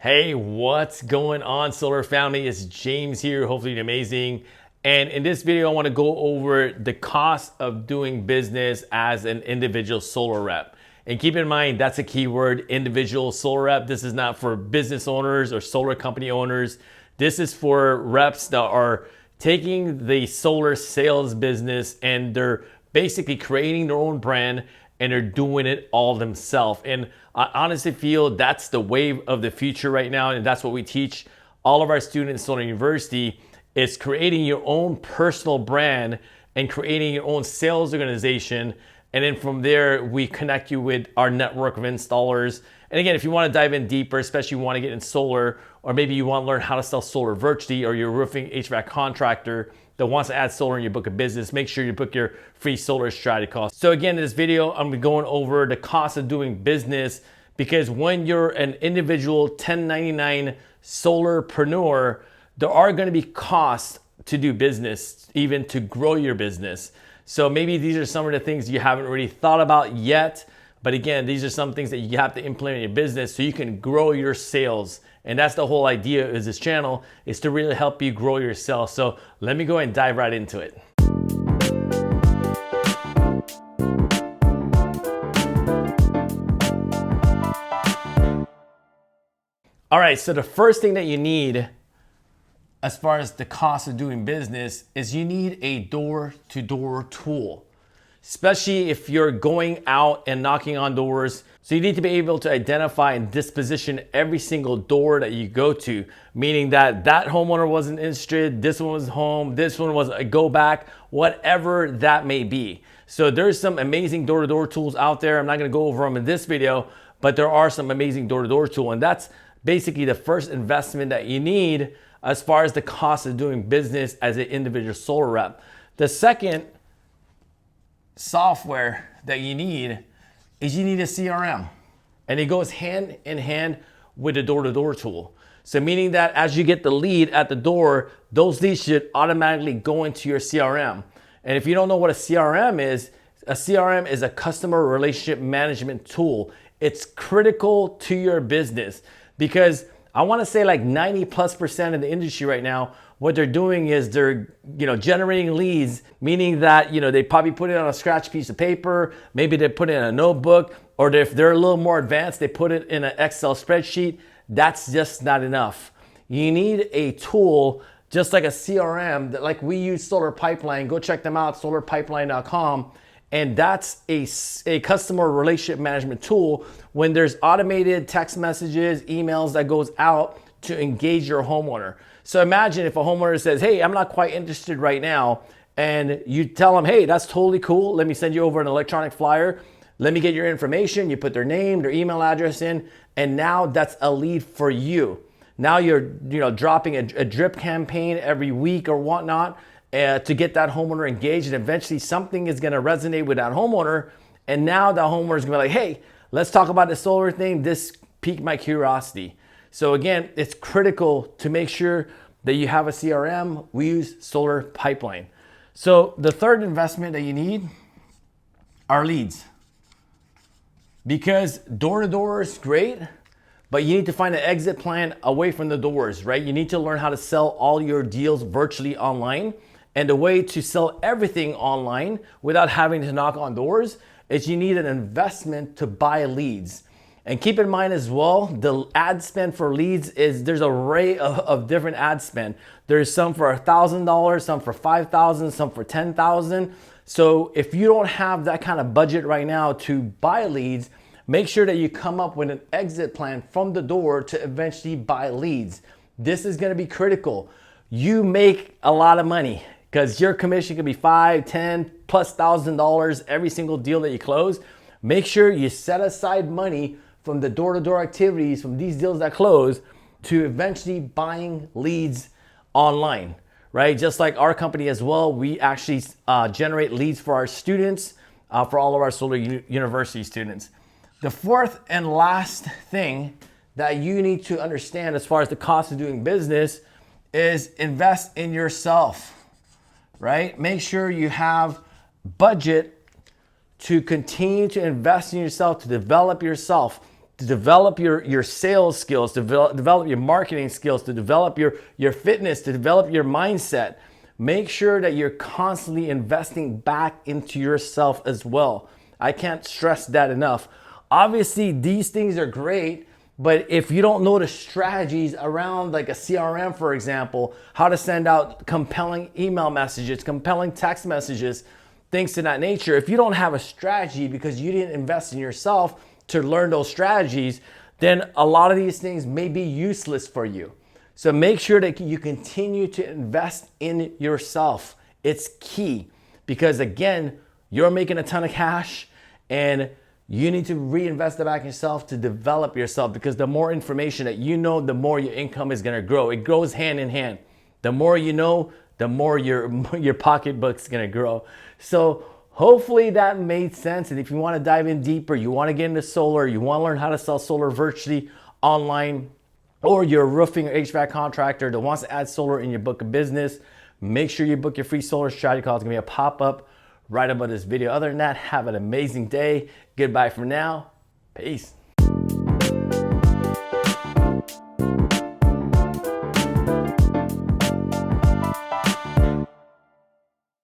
Hey, what's going on, solar family? It's James here. Hopefully you're amazing. And in this video, I want to go over the cost of doing business as an individual solar rep. And keep in mind, that's a key word, individual solar rep. This is not for business owners or solar company owners. This is for reps that are taking the solar sales business and they're basically creating their own brand and they're doing it all themselves. And I honestly feel that's the wave of the future right now. And that's what we teach all of our students in Solar University is creating your own personal brand and creating your own sales organization. And then from there, we connect you with our network of installers. And again, if you want to dive in deeper, especially you want to get in solar, or maybe you want to learn how to sell solar virtually, or you're a roofing HVAC contractor that wants to add solar in your book of business, make sure you book your free solar strategy call. So again, in this video, I'm going over the cost of doing business, because when you're an individual 1099 solarpreneur, there are going to be costs to do business, even to grow your business. So maybe these are some of the things you haven't really thought about yet. But again, these are some things that you have to implement in your business so you can grow your sales. And that's the whole idea of this channel, is to really help you grow your sales. So let me go and dive right into it. All right, so the first thing that you need as far as the cost of doing business is you need a door-to-door tool, especially if you're going out and knocking on doors. So you need to be able to identify and disposition every single door that you go to, meaning that that homeowner wasn't interested, this one was home, this one was a go back, whatever that may be. So there's some amazing door-to-door tools out there. I'm not gonna go over them in this video, but there are some amazing door-to-door tools, and that's basically the first investment that you need as far as the cost of doing business as an individual solar rep. The second software that you need is you need a CRM, and it goes hand in hand with the door-to-door tool. So meaning that as you get the lead at the door, those leads should automatically go into your CRM. And if you don't know what a CRM is a customer relationship management tool. It's critical to your business, because I want to say like 90+% of the industry right now, what they're doing is they're generating leads, meaning that they probably put it on a scratch piece of paper, maybe they put it in a notebook, or if they're a little more advanced, they put it in an Excel spreadsheet. That's just not enough. You need a tool just like a CRM that, like we use Solar Pipeline. Go check them out, solarpipeline.com. And that's a customer relationship management tool when there's automated text messages, emails that goes out to engage your homeowner. So imagine if a homeowner says, hey, I'm not quite interested right now. And you tell them, hey, that's totally cool. Let me send you over an electronic flyer. Let me get your information. You put their name, their email address in, and now that's a lead for you. Now you're dropping a drip campaign every week or whatnot, to get that homeowner engaged, and eventually something is gonna resonate with that homeowner, and now that homeowner is gonna be like, hey, let's talk about the solar thing. This piqued my curiosity. So again, it's critical to make sure that you have a CRM. We use Solar Pipeline. So the third investment that you need are leads, because door-to-door is great, but you need to find an exit plan away from the doors, right? You need to learn how to sell all your deals virtually online. And the way to sell everything online without having to knock on doors is you need an investment to buy leads. And keep in mind as well, the ad spend for leads there's an array of different ad spend. There's some for $1,000, some for $5,000, some for $10,000. So if you don't have that kind of budget right now to buy leads, make sure that you come up with an exit plan from the door to eventually buy leads. This is gonna be critical. You make a lot of money, because your commission could be $5,000, $10,000+ every single deal that you close. Make sure you set aside money from the door-to-door activities, from these deals that close, to eventually buying leads online, right? Just like our company as well, we actually generate leads for our students, for all of our Solar University students. The fourth and last thing that you need to understand as far as the cost of doing business is invest in yourself. Right? Make sure you have budget to continue to invest in yourself, to develop yourself. to develop your sales skills, to develop your marketing skills, to develop your fitness, to develop your mindset. Make sure that you're constantly investing back into yourself as well. I can't stress that enough. Obviously, these things are great, but if you don't know the strategies around like a CRM, for example, how to send out compelling email messages, compelling text messages, things of that nature, if you don't have a strategy because you didn't invest in yourself to learn those strategies, then a lot of these things may be useless for you. So make sure that you continue to invest in yourself. It's key because again, you're making a ton of cash and you need to reinvest it back in yourself to develop yourself, because the more information that you know, the more your income is gonna grow. It goes hand in hand. The more you know, the more your pocketbook's gonna grow. So hopefully that made sense. And if you want to dive in deeper, you want to get into solar, you want to learn how to sell solar virtually online, or you're a roofing or HVAC contractor that wants to add solar in your book of business, make sure you book your free solar strategy call. It's going to be a pop-up right above this video. Other than that, have an amazing day. Goodbye for now. Peace.